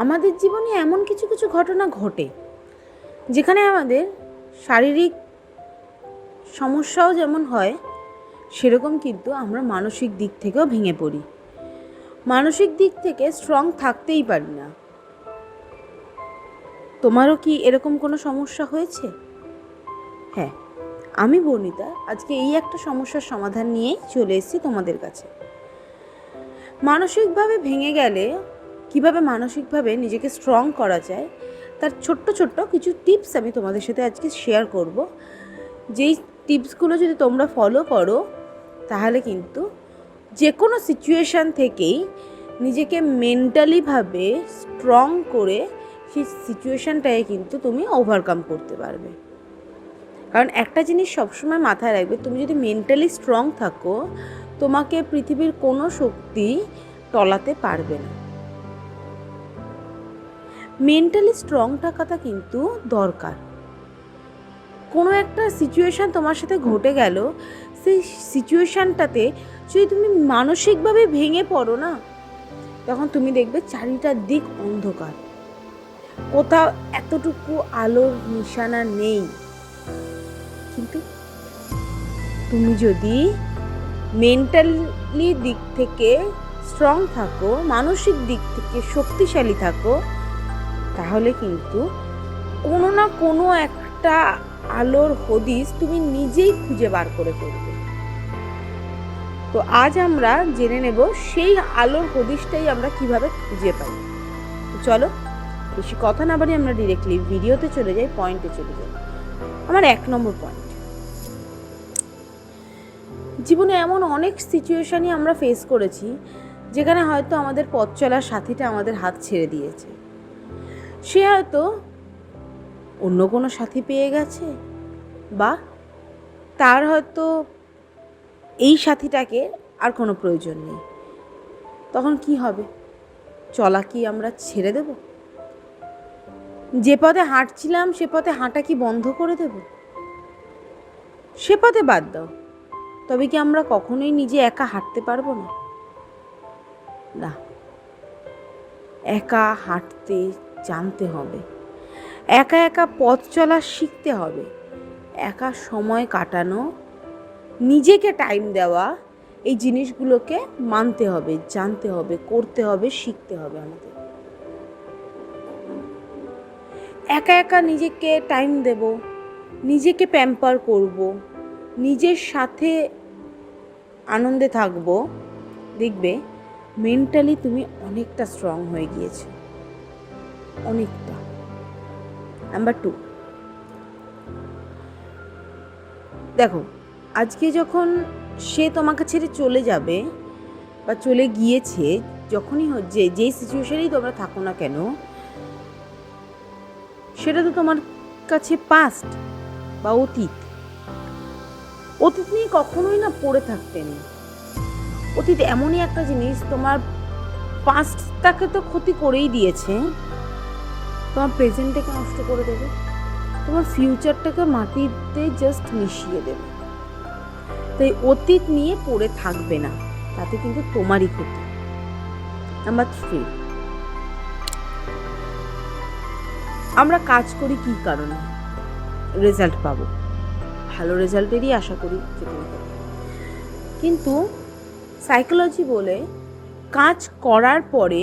আমাদের জীবনে এমন কিছু কিছু ঘটনা ঘটে যেখানে আমাদের শারীরিক সমস্যাও যেমন হয়, সেরকম কিন্তু আমরা মানসিক দিক থেকেও ভেঙে পড়ি। মানসিক দিক থেকে স্ট্রং থাকতেই পারি না। তোমারও কি এরকম কোনো সমস্যা হয়েছে? হ্যাঁ, আমি বর্ণিতা আজকে এই একটা সমস্যার সমাধান নিয়েই চলে এসেছি তোমাদের কাছে। মানসিকভাবে ভেঙে গেলে কিভাবে মানসিকভাবে নিজেকে স্ট্রং করা যায় তার ছোট্ট ছোট্ট কিছু টিপস আমি তোমাদের সাথে আজকে শেয়ার করব। যেই টিপসগুলো যদি তোমরা ফলো করো তাহলে কিন্তু যে কোনো সিচুয়েশান থেকেই নিজেকে মেন্টালিভাবে স্ট্রং করে সেই সিচুয়েশানটাকে কিন্তু তুমি ওভারকাম করতে পারবে। কারণ একটা জিনিস সবসময় মাথায় রাখবে, তুমি যদি মেন্টালি স্ট্রং থাকো তোমাকে পৃথিবীর কোনো শক্তি টলাতে পারবে না। মেন্টালি স্ট্রং থাকাটা কিন্তু দরকার। কোনো একটা সিচুয়েশান তোমার সাথে ঘটে গেল, সেই সিচুয়েশানটাতে যদি তুমি মানসিকভাবে ভেঙে পড়ো না, তখন তুমি দেখবে চারিটার দিক অন্ধকার, কোথাও এতটুকু আলোর নিশানা নেই। কিন্তু তুমি যদি মেন্টালি দিক থেকে স্ট্রং থাকো, মানসিক দিক থেকে শক্তিশালী থাকো, তাহলে কিন্তু কোনো না কোনো একটা আলোর হদিশ তুমি নিজেই খুঁজে বার করে ফেলবে। তো আজ আমরা জেনে নেব সেই আলোর হদিশটাই আমরা কিভাবে খুঁজে পাই। তো চলো, বেশি কথা না বাড়ি আমরা ডিরেক্টলি ভিডিওতে চলে যাই, পয়েন্টে চলে যাই। আমার 1 নম্বর পয়েন্ট, জীবনে এমন অনেক সিচুয়েশানই আমরা ফেস করেছি যেখানে হয়তো আমাদের পথ চলার সাথীটা আমাদের হাত ছেড়ে দিয়েছে। সে হয়তো অন্য কোনো সাথী পেয়ে গেছে, বা তার হয়তো এই সাথীটাকে আর কোনো প্রয়োজন নেই। তখন কি হবে? চলা কি আমরা ছেড়ে দেব? যে পথে হাঁটছিলাম সে পথে হাঁটা কি বন্ধ করে দেব? সে পথে বাদ দাও, তবে কি আমরা কখনোই নিজে একা হাঁটতে পারবো না? না, একা হাঁটতে জানতে হবে, একা একা পথ চলা শিখতে হবে, একা সময় কাটানো, নিজেকে টাইম দেওয়া, এই জিনিসগুলোকে মানতে হবে, জানতে হবে, করতে হবে, শিখতে হবে আমাদের। একা একা নিজেকে টাইম দেব, নিজেকে প্যাম্পার করব, নিজের সাথে আনন্দে থাকবো, দেখবে মেন্টালি তুমি অনেকটা স্ট্রং হয়ে গিয়েছো, অনেকটা। নাম্বার 2, দেখো আজকে যখন সে তোমাকে ছেড়ে চলে যাবে বা চলে গিয়েছে, যখনই যেই সিচুয়েশনেই তোমরা থাকো না কেন, সেটা তো তোমার কাছে পাস্ট বা অতীত। অতীত নিয়ে কখনোই না পড়ে থাকতে নেই। অতীত এমনই একটা জিনিস, তোমার পাস্টটাকে তো ক্ষতি করেই দিয়েছে, তোমার প্রেজেন্টটাকে নষ্ট করে দেবে, তোমার ফিউচারটাকে মাটিতে জাস্ট মিশিয়ে দেবে। তাই অতীত নিয়ে পড়ে থাকবে না, তাতে কিন্তু তোমারই ক্ষতি। নাম্বার 3, আমরা কাজ করি কী কারণে? রেজাল্ট পাবো, ভালো রেজাল্টেরই আশা করি কিন্তু সাইকোলজি বলে কাজ করার পরে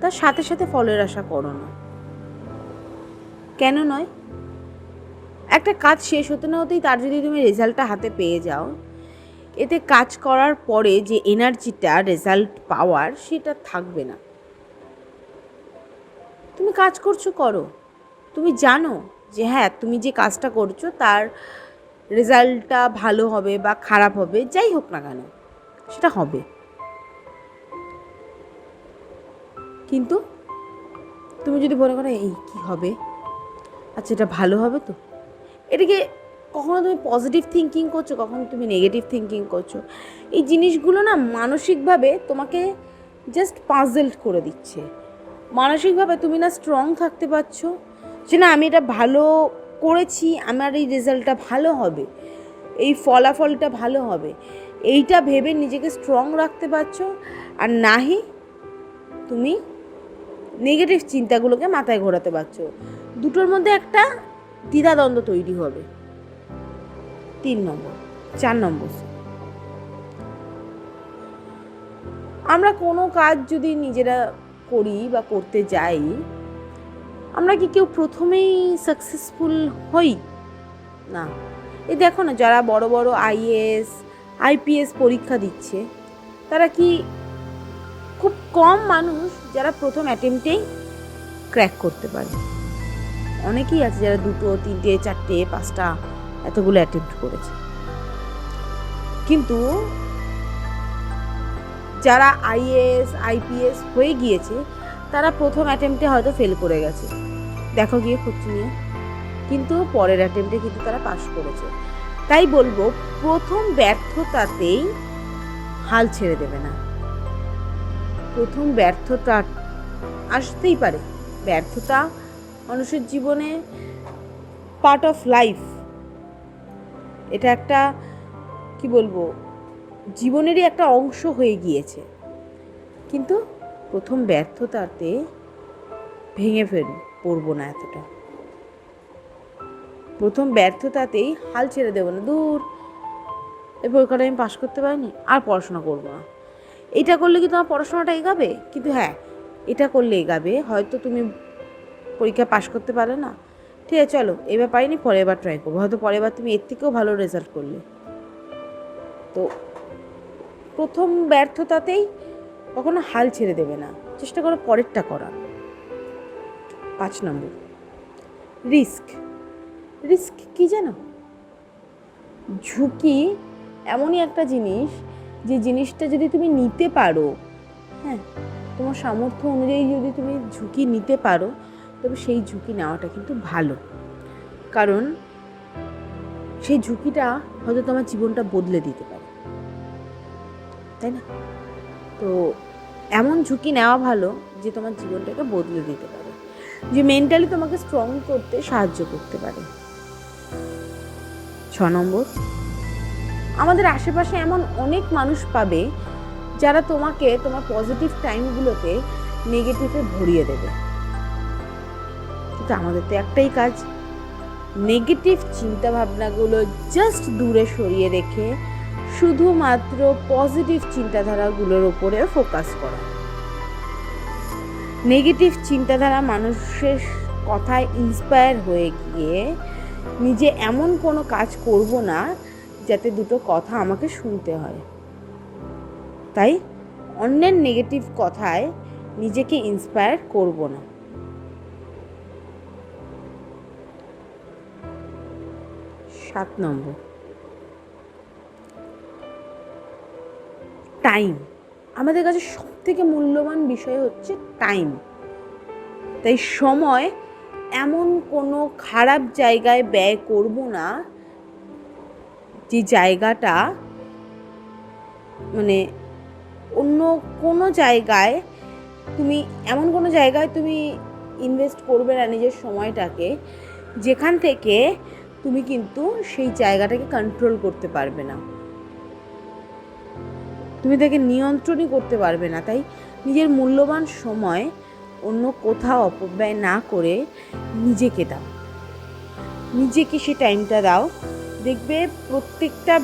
তার সাথে সাথে ফলের আশা করো না। কেন নয়? একটা কাজ শেষ হতে না হতেই তার যদি তুমি রেজাল্টটা হাতে পেয়ে যাও, এতে কাজ করার পরে যে এনার্জিটা রেজাল্ট পাওয়ার, সেটা থাকবে না। তুমি কাজ করছো, করো, তুমি জানো যে হ্যাঁ তুমি যে কাজটা করছো তার রেজাল্টটা ভালো হবে বা খারাপ হবে, যাই হোক না কেন সেটা হবে। কিন্তু তুমি যদি মনে করো এই কী হবে, আচ্ছা এটা ভালো হবে, তো এটাকে কখনো তুমি পজিটিভ থিঙ্কিং করছো, কখনো তুমি নেগেটিভ থিঙ্কিং করছো। এই জিনিসগুলো না মানসিকভাবে তোমাকে জাস্ট পাজলড করে দিচ্ছে। মানসিকভাবে তুমি না স্ট্রং থাকতে পারছো যে না আমি এটা ভালো করেছি, আমার এই রেজাল্টটা ভালো হবে, এই ফলাফলটা ভালো হবে, এইটা ভেবে নিজেকে স্ট্রং রাখতে পারছো। আর নাহি তুমি নেগেটিভ চিন্তাগুলোকে মাথায় ঘোরাতে পারছো। দুটোর মধ্যে একটা দ্বিধাদ্বন্দ্ব তৈরি হবে। 3 নম্বর। 4 নম্বর, আমরা কোনো কাজ যদি নিজেরা করি বা করতে যাই, আমরা কি কেউ প্রথমেই সাকসেসফুল হই না। এই দেখো না, যারা বড় বড় আইএএস আইপিএস পরীক্ষা দিচ্ছে, তারা কি খুব কম মানুষ যারা প্রথম অ্যাটেম্পটেই ক্র্যাক করতে পারে। অনেকেই আছে যারা 2, 3, 4, 5টা এতগুলো অ্যাটেম্প্ট করেছে। কিন্তু যারা আইএএস আইপিএস হয়ে গিয়েছে, তারা প্রথম অ্যাটেম্পটে হয়তো ফেল করে গেছে, দেখো গিয়ে খোঁজ নিয়ে, কিন্তু পরের অ্যাটেম্পটে কিন্তু তারা পাস করেছে। তাই বলবো, প্রথম ব্যর্থতাতেই হাল ছেড়ে দেবে না। প্রথম ব্যর্থতা আসতেই পারে, ব্যর্থতা মানুষের জীবনে পার্ট অফ লাইফ। এটা একটা কি বলবো, জীবনেরই একটা অংশ হয়ে গিয়েছে। কিন্তু প্রথম ব্যর্থতাতে ভেঙে পড়বো না এতটা। প্রথম ব্যর্থতাতেই হাল ছেড়ে দেবো না, দূর এই পরীক্ষাটা আমি পাশ করতে পারিনি, আর পড়াশোনা করবো না। এটা করলে কি তোমার পড়াশোনাটা এগাবে? কিন্তু হ্যাঁ, এটা করলে এগাবে। হয়তো তুমি পরীক্ষা পাশ করতে পারলে না, ঠিক আছে, চলো এবার পারিনি, পরের বার ট্রাই করবো, হয়তো পরের বার তুমি এর থেকেও ভালো রেজাল্ট করলে। তো প্রথম ব্যর্থতাতেই কখনো হাল ছেড়ে দেবে না, চেষ্টা করো পরেরটা করার। 5 নম্বর, রিস্ক। রিস্ক কি জানো? ঝুঁকি এমনই একটা জিনিস, যে জিনিসটা যদি তুমি নিতে পারো, হ্যাঁ, তোমার সামর্থ্য অনুযায়ী যদি তুমি ঝুঁকি নিতে পারো, তবে সেই ঝুঁকি নেওয়াটা কিন্তু ভালো। কারণ সেই ঝুঁকিটা হয়তো তোমার জীবনটা বদলে দিতে পারে, তাই না? তো এমন ঝুঁকি নেওয়া ভালো যে তোমার জীবনটাকে বদলে দিতে পারে, যে মেন্টালি তোমাকে স্ট্রং করতে সাহায্য করতে পারে। 6 নম্বর, আমাদের আশেপাশে এমন অনেক মানুষ পাবে যারা তোমাকে তোমার পজিটিভ টাইমগুলোতে নেগেটিভে ভরিয়ে দেবে। কিন্তু আমাদের তো একটাই কাজ, নেগেটিভ চিন্তাভাবনাগুলো জাস্ট দূরে সরিয়ে রেখে শুধুমাত্র পজিটিভ চিন্তাধারাগুলোর উপরে ফোকাস করা। নেগেটিভ চিন্তাধারা মানুষের কথায় ইন্সপায়ার হয়ে গিয়ে নিজে এমন কোনো কাজ করব না যাতে দুটো কথা আমাকে শুনতে হয়। তাই অন্যের নেগেটিভ কথায় নিজেকে ইন্সপায়ার করব না। 7 নম্বর, টাইম। আমাদের কাছে সবথেকে মূল্যবান বিষয় হচ্ছে টাইম। তাই সময় এমন কোনো খারাপ জায়গায় ব্যয় করব না যে জায়গাটা মানে অন্য কোনো জায়গায় তুমি, এমন কোনো জায়গায় তুমি ইনভেস্ট করবে না নিজের সময়টাকে, যেখান থেকে তুমি কিন্তু সেই জায়গাটাকে কন্ট্রোল করতে পারবে না, তুমি তাকে নিয়ন্ত্রণই করতে পারবে না। তাই নিজের মূল্যবান সময় অন্য কোথাও অপব্যয় না করে নিজেকে দাও, নিজেকে সে টাইমটা দাও। দেখবে প্রত্যেকটা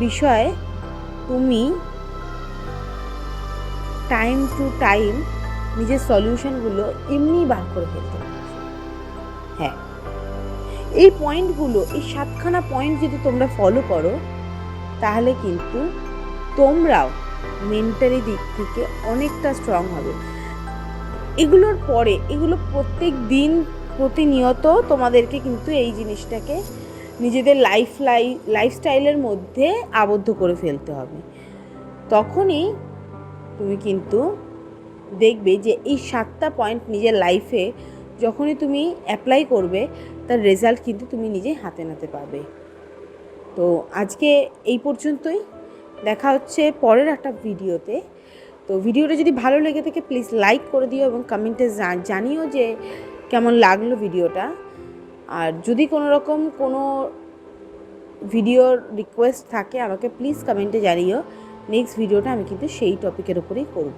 বিষয় তুমি টাইম টু টাইম নিজের সলিউশনগুলো এমনি বার করে ফেলতে পারছো। হ্যাঁ, এই পয়েন্টগুলো, এই 7খানা পয়েন্ট যদি তোমরা ফলো করো, তাহলে কিন্তু তোমরাও মেন্টালি দিক থেকে অনেকটা স্ট্রং হবে। এগুলোর পরে এগুলো প্রত্যেক দিন প্রতিনিয়ত তোমাদেরকে কিন্তু এই জিনিসটাকে নিজেদের লাইফস্টাইলের মধ্যে আবদ্ধ করে ফেলতে হবে। তখনই তুমি কিন্তু দেখবে যে এই 7টা পয়েন্ট নিজের লাইফে যখনই তুমি অ্যাপ্লাই করবে, তার রেজাল্ট কিন্তু তুমি নিজে হাতে নাতে পাবে। তো আজকে এই পর্যন্তই, দেখা হচ্ছে পরের একটা ভিডিওতে। তো ভিডিওটা যদি ভালো লেগে থাকে প্লিজ লাইক করে দিও এবং কমেন্টে জানিও যে কেমন লাগলো ভিডিওটা। আর যদি কোনো রকম কোনো ভিডিওর রিকোয়েস্ট থাকে আমাকে প্লিজ কমেন্টে জানিও। নেক্সট ভিডিওটা আমি কিন্তু সেই টপিকের উপরেই করব।